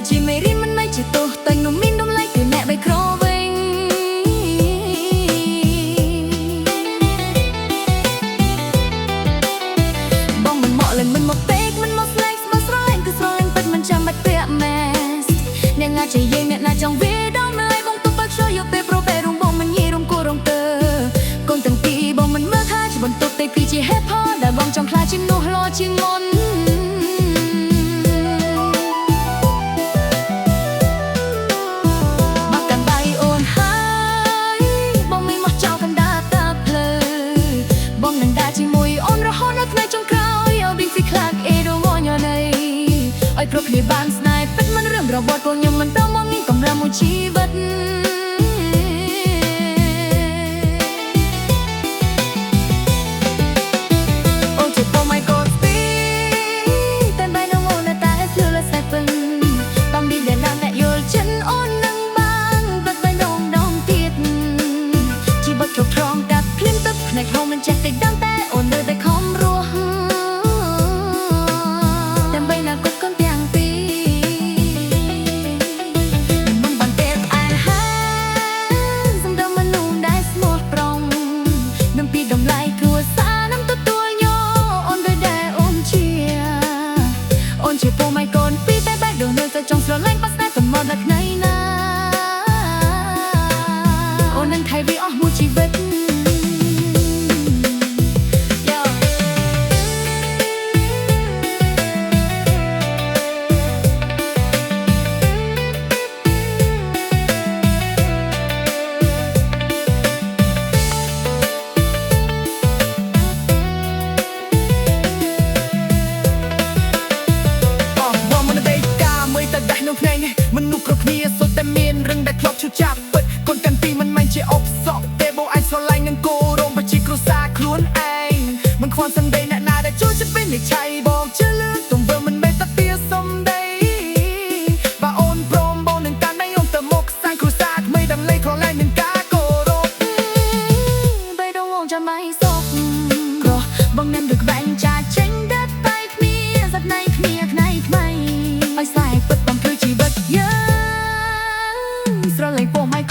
ជាមេរៀនមិនមែនជាទោសតែនោះមានតម្លៃគឺអ្នកបីក្រវិញបងមិនមកលេងមិនមកពេកមិនមកស្លេកស្មើស្រឡាញ់គឺស្រឡាញ់ពិតមិនចាំបាច់ពាក់ mask អ្នកណាជាយើងអ្នកណាចង់វាដល់មើលបងទៅបើជួយយកពេលប្រូពេលរងបងមិនងាយរងគួររងទើកូនទាំងពីរបងមិនមើលថាជាបន្ទុកតែពីជាហេតុផលដែលបងចង់ខ្លាចជាមនុស្សល្អជាងមុនគ្រប់គ្នាបានស្នេហ៍ពិតមិនរឿងរបត់ពួកខ្ញុំមិនប្រមងងាយកំរាំមួយជីវិតអូជាបងមិនកត់ពីតែបែរនៅអូនតែស្លឺលេសតែពឹងបំពីដែលណាអ្នកយល់ចិនអូននឹងបានបាត់បែរដងទៀតជីវិតគ្រប់ត្រង់កាត់ភ្លាមទឹកផ្នែកហូមមិនចេះតែដឹងតែអូននៅតែខំរស់ដើម្បីណាកត់កូនជាពូម៉ៃកូនពីតែបែកដូននៅតែចង់ស្រឡាញ់បាត់ស្នេហ៍តែមកដល់ថ្ងៃណាអូននឹងថៃវាអស់មួយជីវិតមនុស្សគ្រប់គ្នាសុទ្ធតែមានរឿងដែលធ្លាប់ឈឺចាប់ពិតកូនទាំងពីរមិនមែនជាអបសក់ទេបងអាចស្រឡាញ់នឹងគោរមប្រជាគ្រួសារខ្លួនឯងមិនខ្វល់សំដីអ្នកណាដែលជួយចិត្តពេលនេះឆៃបងជឿលឿនទង្វើមិនមែនតែពីសំដីបើអូនព្រមបងនឹងកាន់ដៃអូនទៅមកសាងគ្រួសារថ្មីដើម្បីស្រឡាញ់នឹងការគោរពបីដងងចាំមិនសុខក្រោះបងnem được bạn cha tranh đất tayគ្នាសត្វណៃគ្នាថ្ងៃថ្មីឲ្យស្អែកពិតបំភ្លឺជីវិតយើងស្រឡាញ់ពូម៉ៃ